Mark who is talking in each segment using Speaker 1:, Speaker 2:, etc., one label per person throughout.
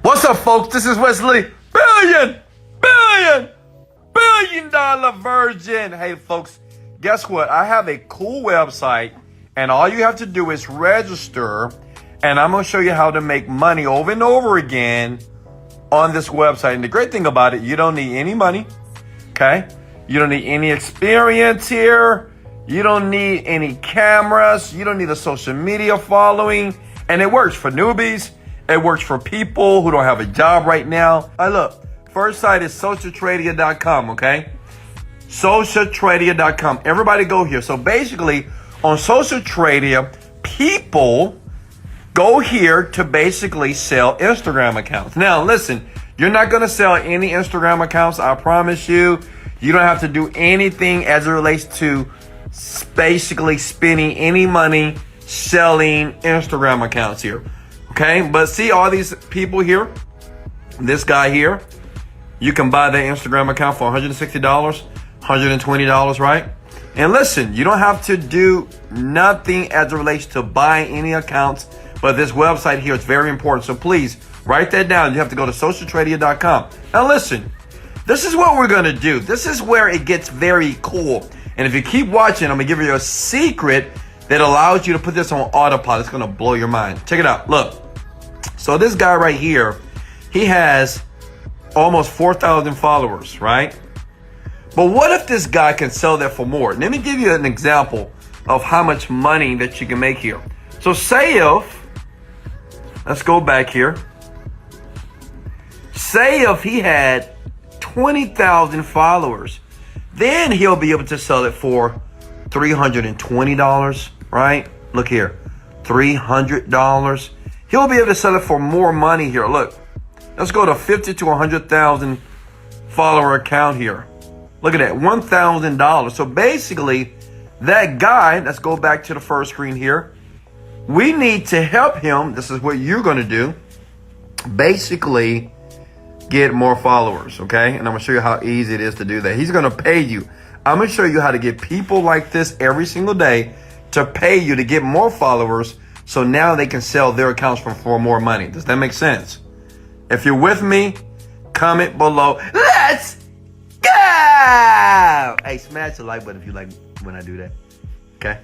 Speaker 1: What's up, folks? This is Wesley Billion Dollar Virgin. Hey, folks, guess what? I have a cool website, and all you have to do is register, and I'm going to show you how to make money over and over again on this website. And the great thing about it, you don't need any money, okay? You don't need any experience here. You don't need any cameras. You don't need a social media following. And it works for newbies. It works for people who don't have a job right now. Look, first site is socialtradia.com, okay? Socialtradia.com. Everybody go here. So basically, on Social Tradia, people go here to basically sell Instagram accounts. Now, listen, you're not going to sell any Instagram accounts. I promise you. You don't have to do anything as it relates to basically spending any money selling Instagram accounts here. Okay, but see all these people here, this guy here, you can buy their Instagram account for $160, $120, right? And listen, you don't have to do nothing as it relates to buying any accounts, but this website here is very important. So please write that down. You have to go to socialtradia.com. Now listen, this is what we're going to do. This is where it gets very cool. And if you keep watching, I'm going to give you a secret that allows you to put this on autopilot. It's going to blow your mind. Check it out. Look. So this guy right here, he has almost 4,000 followers, right? But what if this guy can sell that for more? Let me give you an example of how much money that you can make here. So say if, let's go back here. Say if he had 20,000 followers, then he'll be able to sell it for $320, right? Look here, $300. He'll be able to sell it for more money here. Look, let's go to 50 to 100,000 follower account here. Look at that, $1,000. So basically, that guy, let's go back to the first screen here. We need to help him. This is what you're going to do. Basically, get more followers, okay? And I'm going to show you how easy it is to do that. He's going to pay you. I'm going to show you how to get people like this every single day to pay you to get more followers, so now they can sell their accounts for more money. Does that make sense? If you're with me, comment below. Let's go! Hey, smash the like button if you like when I do that. Okay?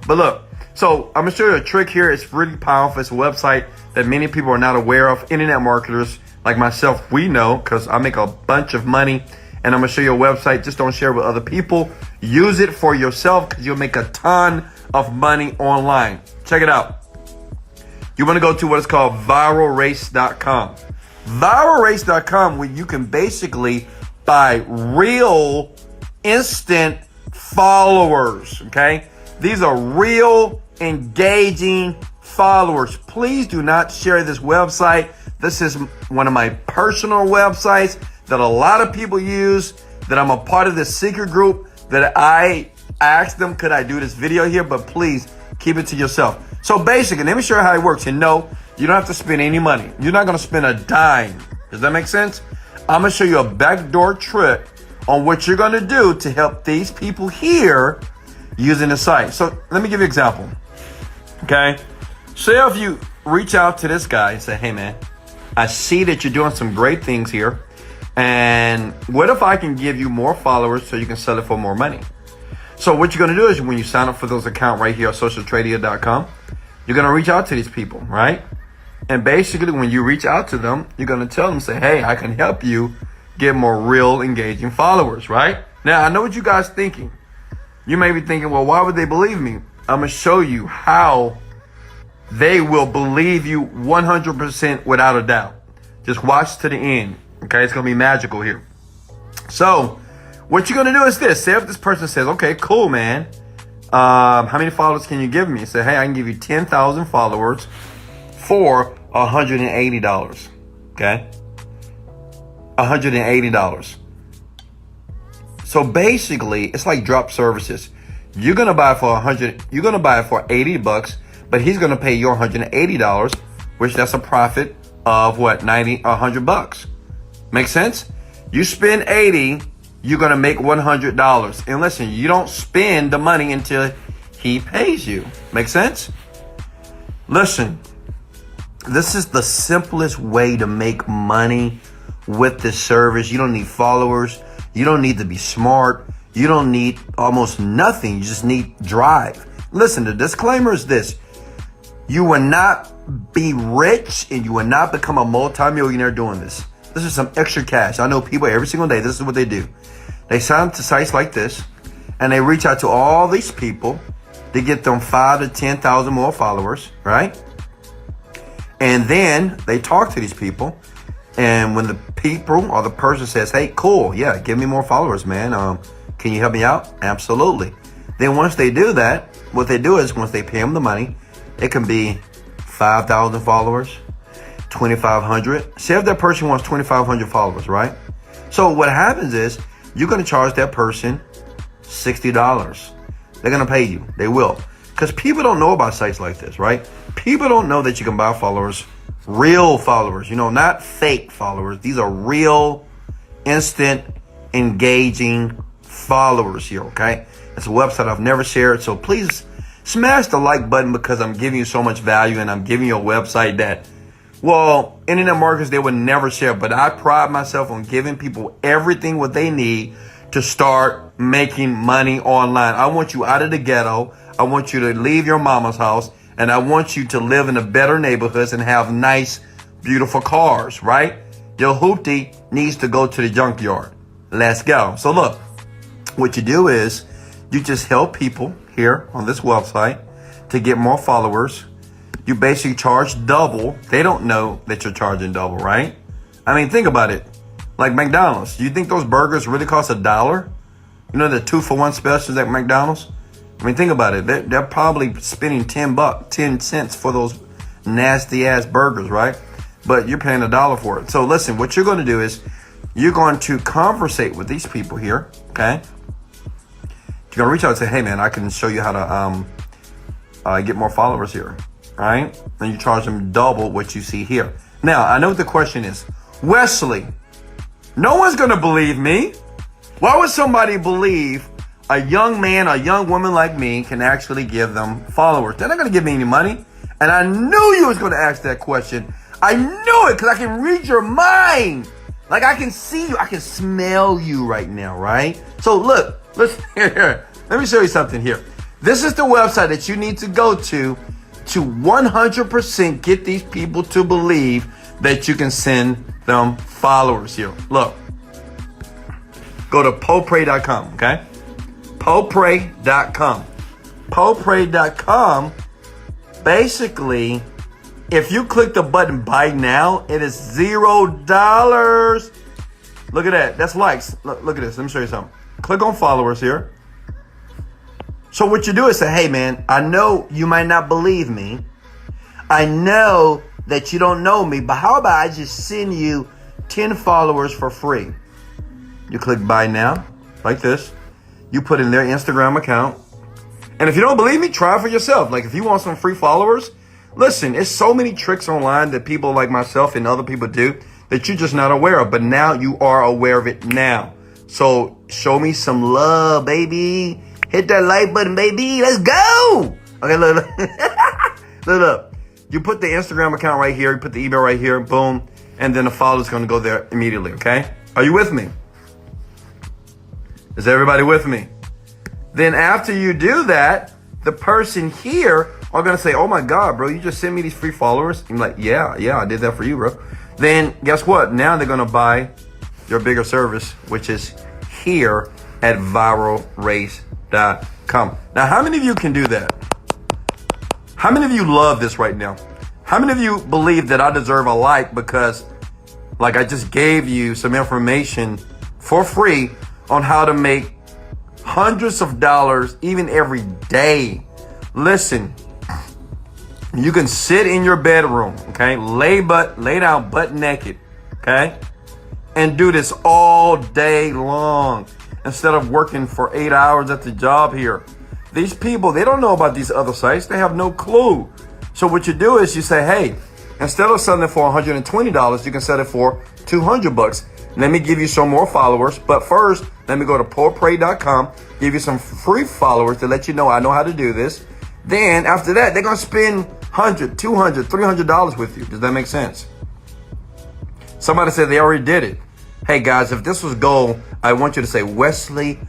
Speaker 1: But look, so I'm going to show you a trick here. It's really powerful. It's a website that many people are not aware of. Internet marketers like myself, we know, because I make a bunch of money. And I'm going to show you a website. Just don't share it with other people. Use it for yourself because you'll make a ton of money online. Check it out. You want to go to what is called viralrace.com. Viralrace.com, where you can basically buy real instant followers, okay? These are real engaging followers. Please do not share this website. This is one of my personal websites that a lot of people use, that I'm a part of this secret group, that I asked them, could I do this video here? But please keep it to yourself. So basically, let me show you how it works. And no, you don't have to spend any money. You're not going to spend a dime. Does that make sense? I'm going to show you a backdoor trick on what you're going to do to help these people here using the site. So let me give you an example. Okay. Say if you reach out to this guy and say, hey man, I see that you're doing some great things here. And what if I can give you more followers so you can sell it for more money? So what you're going to do is when you sign up for those accounts right here at socialtradia.com, you're going to reach out to these people, right? And basically when you reach out to them, you're going to tell them, say, hey, I can help you get more real engaging followers, right? Now, I know what you guys thinking. You may be thinking, well, why would they believe me? I'm going to show you how they will believe you 100% without a doubt. Just watch to the end. Okay, it's going to be magical here. So what you're going to do is this. Say if this person says, okay, cool, man. How many followers can you give me? Say, hey, I can give you 10,000 followers for $180. Okay? $180. So basically, it's like drop services. You're going to buy it for you're going to buy it for $80, but he's going to pay you $180, which that's a profit of what, 90, $100. Make sense? You spend 80, you're going to make $100. And listen, you don't spend the money until he pays you. Make sense? Listen, This is the simplest way to make money with this service. You don't need followers. You don't need to be smart. You don't need almost nothing. You just need drive. Listen, the disclaimer is this. You will not be rich and you will not become a multimillionaire doing this. This is some extra cash. I know people every single day, this is what they do. They sign up to sites like this and they reach out to all these people to get them 5,000 to 10,000 more followers, right? And then they talk to these people. And when the people or the person says, hey, cool, yeah, give me more followers, man. Can you help me out? Absolutely. Then once they do that, what they do is once they pay them the money, it can be 5,000 followers, 2,500. Say if that person wants 2,500 followers, right? So what happens is you're going to charge that person $60. They're going to pay you. They will. Because people don't know about sites like this, right? People don't know that you can buy followers, real followers, not fake followers. These are real, instant, engaging followers here, okay? It's a website I've never shared, so please smash the like button because I'm giving you so much value and I'm giving you a website that, well, internet marketers, they would never share, but I pride myself on giving people everything what they need to start making money online. I want you out of the ghetto. I want you to leave your mama's house and I want you to live in a better neighborhoods and have nice, beautiful cars, right? Your hoopty needs to go to the junkyard. Let's go. So look, what you do is you just help people here on this website to get more followers. You basically charge double. They don't know that you're charging double, right? I mean, think about it. Like McDonald's. Do you think those burgers really cost $1? You know the 2-for-1 specials at McDonald's? I mean, think about it. They're probably spending 10 cents for those nasty ass burgers, right? But you're paying $1 for it. So listen, what you're going to do is you're going to conversate with these people here, okay? You're going to reach out and say, hey man, I can show you how to get more followers here, all right? And you charge them double what you see here. Now, I know what the question is. Wesley, no one's going to believe me. Why would somebody believe a young man, a young woman like me can actually give them followers? They're not going to give me any money. And I knew you was going to ask that question. I knew it because I can read your mind. Like I can see you. I can smell you right now, right? So look, listen here. Let me show you something here. This is the website that you need to go to 100% get these people to believe that you can send them followers here. Look, go to popray.com, okay? Popray.com. Popray.com, basically, if you click the button buy now, it is $0. Look at that. That's likes. Look at this. Let me show you something. Click on followers here. So what you do is say, hey man, I know you might not believe me. I know that you don't know me, but how about I just send you 10 followers for free? You click buy now, like this. You put in their Instagram account. And if you don't believe me, try it for yourself. Like if you want some free followers, listen, it's so many tricks online that people like myself and other people do that you're just not aware of. But now you are aware of it now. So show me some love, baby. Hit that like button, baby. Let's go. Okay, look. Look. You put the Instagram account right here. You put the email right here. Boom. And then the follower's going to go there immediately, okay? Are you with me? Is everybody with me? Then after you do that, the person here are going to say, oh my God, bro, you just sent me these free followers. I'm like, yeah, I did that for you, bro. Then guess what? Now they're going to buy your bigger service, which is here at viralrace.com. Now, how many of you can do that? How many of you love this right now? How many of you believe that I deserve a like because like I just gave you some information for free on how to make hundreds of dollars even every day? Listen, you can sit in your bedroom, okay? Lay down butt naked, okay? And do this all day long instead of working for 8 hours at the job here. These people, they don't know about these other sites. They have no clue. So what you do is you say, hey, instead of selling it for $120, you can sell it for $200. Let me give you some more followers. But first, let me go to popray.com, give you some free followers to let you know I know how to do this. then after that, they're going to spend $100, $200, $300 with you. Does that make sense? Somebody said they already did it. Hey guys, if this was gold, I want you to say, Wesley,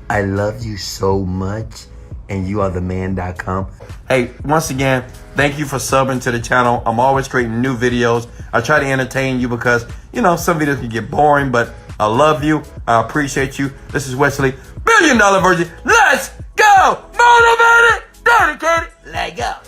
Speaker 1: I love you so much, and you are the man.com. Hey, once again, thank you for subbing to the channel. I'm always creating new videos. I try to entertain you because, you know, some videos can get boring, but I love you. I appreciate you. This is Wesley, $1 Billion Virgin. Let's go! Motivated, dedicated, let go.